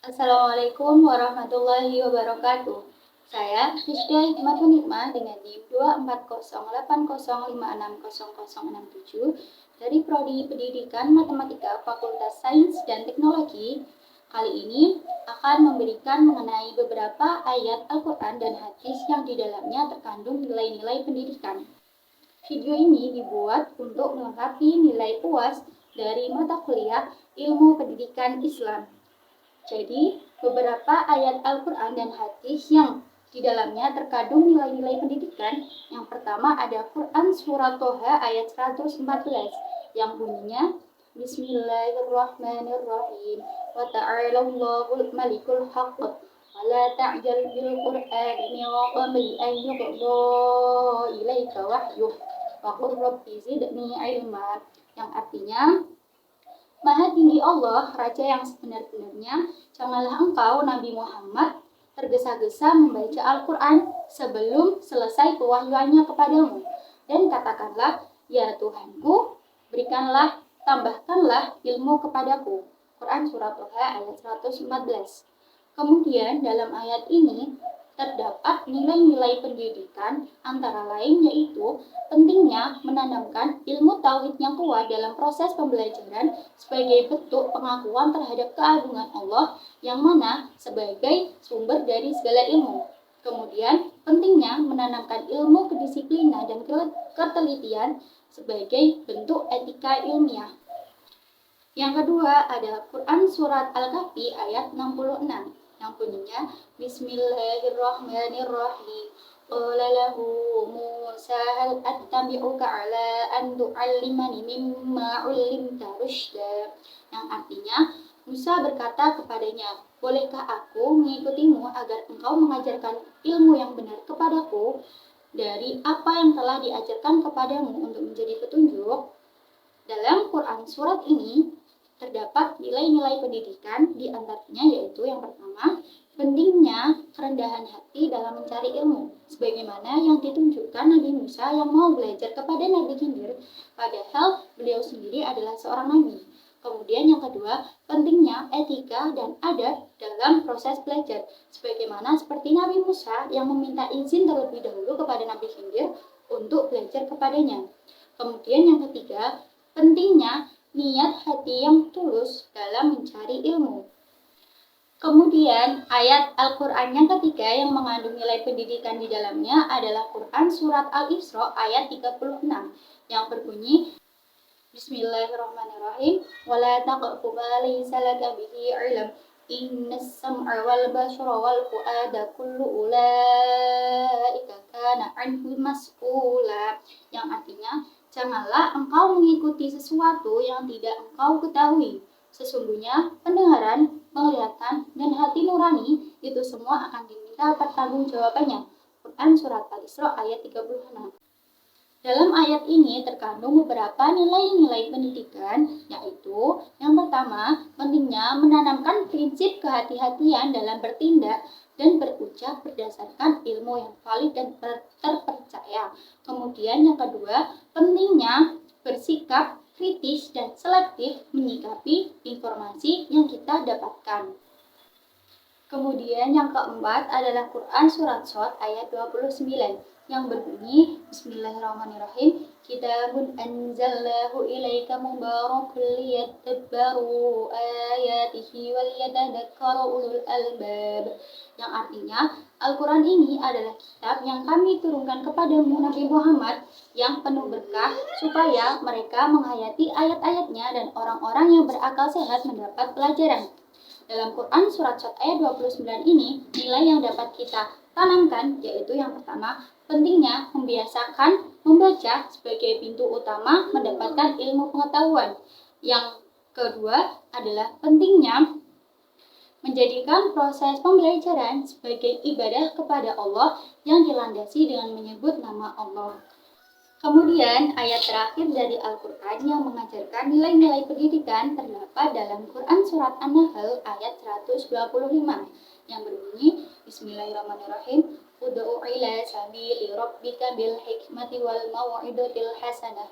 Assalamualaikum warahmatullahi wabarakatuh. Saya Rizda Hikmatul Nikmah dengan NIM 24080560067 dari Prodi Pendidikan Matematika Fakultas Sains dan Teknologi. Kali ini akan memberikan mengenai beberapa ayat Al-Quran dan hadis yang di dalamnya terkandung nilai-nilai pendidikan. Video ini dibuat untuk melengkapi nilai UAS dari mata kuliah Ilmu Pendidikan Islam. Jadi, beberapa ayat Al-Quran dan hadis yang di dalamnya terkandung nilai-nilai pendidikan. Yang pertama ada Quran Surat Toha ayat 114 yang bunyinya Bismillahirrahmanirrahim wa ta'alallahul malikul haqq wa la ta'jal bil qur'ani min qabli an yuqda ilaika wahyuh wa qur rabbi zidni ilma, yang artinya Maha tinggi Allah, Raja yang sebenar-benarnya, janganlah engkau, Nabi Muhammad, tergesa-gesa membaca Al-Quran sebelum selesai pewahyuannya kepadamu. Dan katakanlah, ya Tuhanku, berikanlah, tambahkanlah ilmu kepadaku. Quran Surat Toha ayat 114. Kemudian dalam ayat ini terdapat nilai-nilai pendidikan antara lain yaitu pentingnya menanamkan ilmu tauhid yang kuat dalam proses pembelajaran sebagai bentuk pengakuan terhadap keagungan Allah yang mana sebagai sumber dari segala ilmu. Kemudian pentingnya menanamkan ilmu kedisiplinan dan ketelitian sebagai bentuk etika ilmiah. Yang kedua ada Quran Surat Al-Kahfi ayat 66 yang bunyinya Bismillahirrahmanirrahim. Qala lahu Musa hal attabi'uka ala an tu'allimani mimma 'ullimta rusyda, yang artinya Musa berkata kepadanya, bolehkah aku mengikutimu agar engkau mengajarkan ilmu yang benar kepadaku dari apa yang telah diajarkan kepadamu untuk menjadi petunjuk. Dalam Quran surat ini terdapat nilai-nilai pendidikan, di antaranya yaitu yang pertama, pentingnya kerendahan hati dalam mencari ilmu, sebagaimana yang ditunjukkan Nabi Musa yang mau belajar kepada Nabi Khidir, padahal beliau sendiri adalah seorang nabi. Kemudian yang kedua, pentingnya etika dan adab dalam proses belajar, sebagaimana seperti Nabi Musa yang meminta izin terlebih dahulu kepada Nabi Khidir untuk belajar kepadanya. Kemudian yang ketiga, pentingnya niat hati yang tulus dalam mencari ilmu. Kemudian ayat Al-Quran yang ketiga yang mengandung nilai pendidikan di dalamnya adalah Quran Surat Al-Isra ayat 36 yang berbunyi Bismillahirrahmanirrahim wala taqfu ma laysa laka bihi ilm innas sam'a wal basara wal fuada kullu ulaika kana anhu mas'ula, yang artinya janganlah engkau mengikuti sesuatu yang tidak engkau ketahui. Sesungguhnya pendengaran, penglihatan, dan hati nurani itu semua akan diminta pertanggungjawabannya. Quran Surat Al-Isra ayat 36. Dalam ayat ini terkandung beberapa nilai-nilai pendidikan, yaitu yang pertama, pentingnya menanamkan prinsip kehati-hatian dalam bertindak dan berucap berdasarkan ilmu yang valid dan terpercaya. Kemudian yang kedua, pentingnya bersikap kritis dan selektif menyikapi informasi yang kita dapatkan. Kemudian yang keempat adalah Quran Surat Shad ayat 29 yang berbunyi Bismillahirrahmanirrahim Kitabun anzalnahu ilaika mubarakun liyadabbaru ayatihi wal yatadhakkara ulul albab, yang artinya Al-Quran ini adalah kitab yang kami turunkan kepadamu Nabi Muhammad yang penuh berkah supaya mereka menghayati ayat-ayatnya dan orang-orang yang berakal sehat mendapat pelajaran. Dalam Quran Surat Shad ayat 29 ini, nilai yang dapat kita tanamkan yaitu yang pertama, pentingnya membiasakan membaca sebagai pintu utama mendapatkan ilmu pengetahuan. Yang kedua adalah pentingnya menjadikan proses pembelajaran sebagai ibadah kepada Allah yang dilandasi dengan menyebut nama Allah. Kemudian ayat terakhir dari Al-Quran yang mengajarkan nilai-nilai pendidikan terdapat dalam Quran Surat An-Nahl ayat 125 yang berbunyi Bismillahirrahmanirrahim Ud'u ila sabili rabbika bil hikmati wal mau'idatil hasanati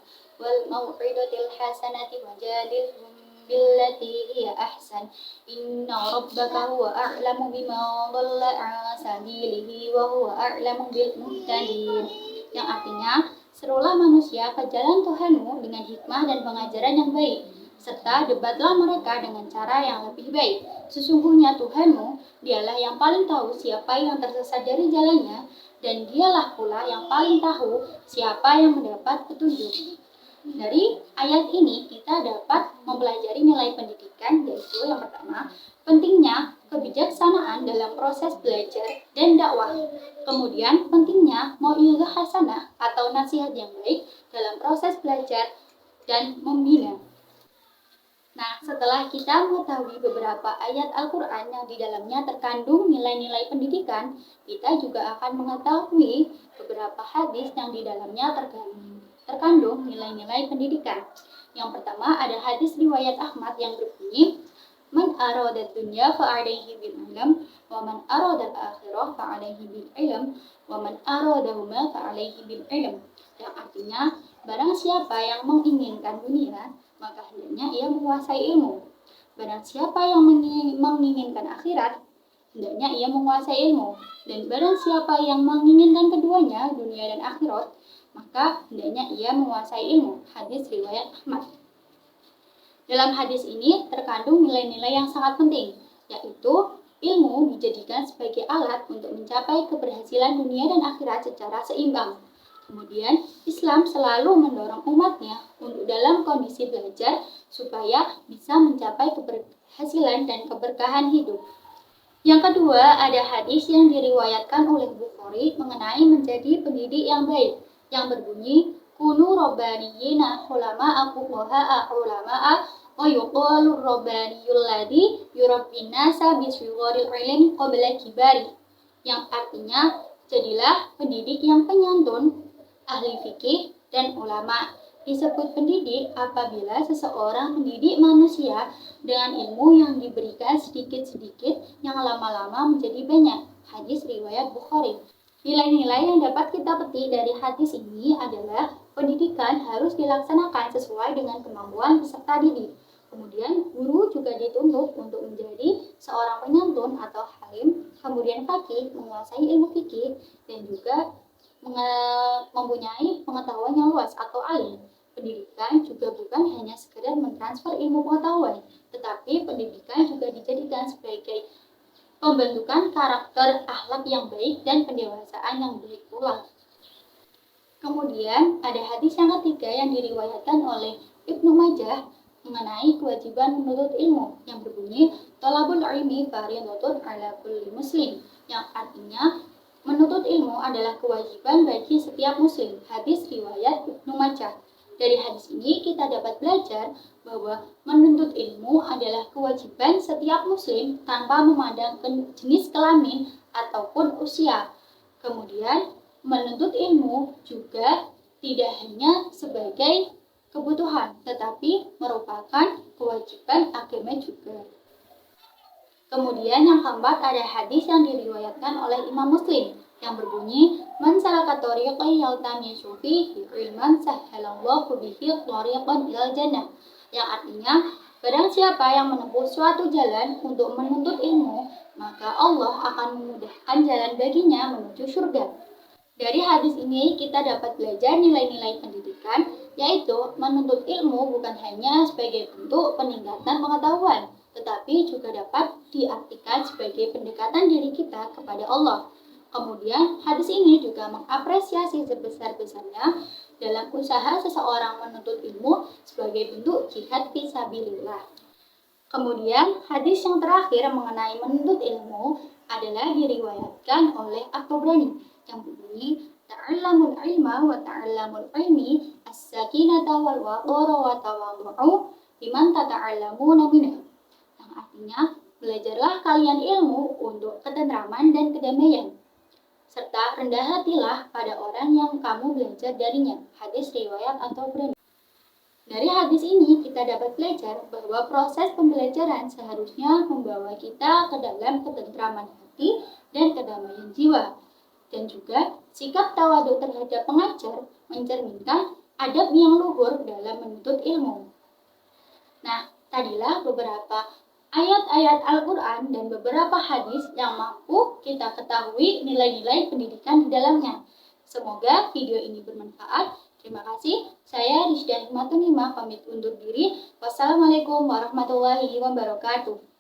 wajadilhum billati hiya ahsan. Inna rabbaka huwa a'lamu bima dhalla 'an sabilihi wa huwa a'lamu bil muhtadin. Yang artinya, serulah manusia ke jalan Tuhanmu dengan hikmah dan pengajaran yang baik, serta debatlah mereka dengan cara yang lebih baik. Sesungguhnya Tuhanmu, dialah yang paling tahu siapa yang tersesat dari jalannya, dan dialah pula yang paling tahu siapa yang mendapat petunjuk. Dari ayat ini kita dapat mempelajari nilai pendidikan, yaitu yang pertama, pentingnya kebijaksanaan dalam proses belajar dan dakwah. Kemudian pentingnya mau'izah hasanah atau nasihat yang baik dalam proses belajar dan membina. Nah, setelah kita mengetahui beberapa ayat Al-Quran yang di dalamnya terkandung nilai-nilai pendidikan, kita juga akan mengetahui beberapa hadis yang di dalamnya terkandung nilai-nilai pendidikan. Yang pertama ada hadis riwayat Ahmad yang berbunyi, Man arada dunya fa'alaihi bil ilm, wa man arada al-akhirah fa'alaihi bil ilm, wa man aradahuma fa'alaihi bil ilm. Yang artinya, barang siapa yang menginginkan dunia, maka hendaknya ia menguasai ilmu. Barang siapa yang menginginkan akhirat, hendaknya ia menguasai ilmu. Dan barang siapa yang menginginkan keduanya, dunia dan akhirat, maka hendaknya ia menguasai ilmu. Hadis riwayat Ahmad. Dalam hadis ini terkandung nilai-nilai yang sangat penting, yaitu ilmu dijadikan sebagai alat untuk mencapai keberhasilan dunia dan akhirat secara seimbang. Kemudian, Islam selalu mendorong umatnya untuk dalam kondisi belajar supaya bisa mencapai keberhasilan dan keberkahan hidup. Yang kedua, ada hadis yang diriwayatkan oleh Bukhari mengenai menjadi pendidik yang baik, yang berbunyi, Kunu robbaniyina ulama'a fuqaha'a ulama'a wa yuqalu robbaniyul ladhi yurabbin nasa biswigharil ilm qabla kibari. Yang artinya, jadilah pendidik yang penyantun, ahli fikih, dan ulama. Disebut pendidik apabila seseorang mendidik manusia dengan ilmu yang diberikan sedikit-sedikit yang lama-lama menjadi banyak. Hadis riwayat Bukhari. Nilai-nilai yang dapat kita petik dari hadis ini adalah pendidikan harus dilaksanakan sesuai dengan kemampuan peserta didik. Kemudian guru juga dituntut untuk menjadi seorang penyantun atau halim, kemudian faqih, menguasai ilmu fikih, dan juga mempunyai pengetahuan yang luas atau alim. Pendidikan juga bukan hanya sekedar mentransfer ilmu pengetahuan, tetapi pendidikan juga dijadikan sebagai pembentukan karakter, akhlak yang baik, dan pendewasaan yang baik pula. Kemudian ada hadis yang ketiga yang diriwayatkan oleh Ibnu Majah mengenai kewajiban menuntut ilmu yang berbunyi Thalabul ilmi fardhatun 'ala kulli muslim, yang artinya menuntut ilmu adalah kewajiban bagi setiap muslim. Hadis riwayat Ibnu Majah. Dari hadis ini kita dapat belajar bahwa menuntut ilmu adalah kewajiban setiap muslim tanpa memandang jenis kelamin ataupun usia. Kemudian menuntut ilmu juga tidak hanya sebagai kebutuhan, tetapi merupakan kewajiban agama juga. Kemudian yang keempat ada hadis yang diriwayatkan oleh Imam Muslim yang berbunyi Man salaka tariqan yaltamisu fihi ilman sahhalallahu bihi tariqan ilal jannah, yang artinya barang siapa yang menempuh suatu jalan untuk menuntut ilmu, maka Allah akan memudahkan jalan baginya menuju surga. Dari hadis ini kita dapat belajar nilai-nilai pendidikan, yaitu menuntut ilmu bukan hanya sebagai bentuk peningkatan pengetahuan, tetapi juga dapat diartikan sebagai pendekatan diri kita kepada Allah. Kemudian, hadis ini juga mengapresiasi sebesar-besarnya dalam usaha seseorang menuntut ilmu sebagai bentuk jihad fisabilillah. Kemudian, hadis yang terakhir mengenai menuntut ilmu adalah diriwayatkan oleh At-Tabrani yang berbunyi Ta'allamul ilma wa ta'allamul ilmi as-sakinata wal waqara wa tawadhu'u liman tata'allamuna minhu. Yang artinya, belajarlah kalian ilmu untuk ketentraman dan kedamaian, serta rendah hatilah pada orang yang kamu belajar darinya. Hadis riwayat At-Tabrani. Dari hadis ini kita dapat belajar bahwa proses pembelajaran seharusnya membawa kita ke dalam ketentraman hati dan kedamaian jiwa. Dan juga sikap tawadhu terhadap pengajar mencerminkan adab yang luhur dalam menuntut ilmu. Nah, Tadilah beberapa ayat-ayat Al-Quran dan beberapa hadis yang mampu kita ketahui nilai-nilai pendidikan di dalamnya. Semoga video ini bermanfaat. Terima kasih. Saya Rizda Hikmatun Hima pamit undur diri. Wassalamualaikum warahmatullahi wabarakatuh.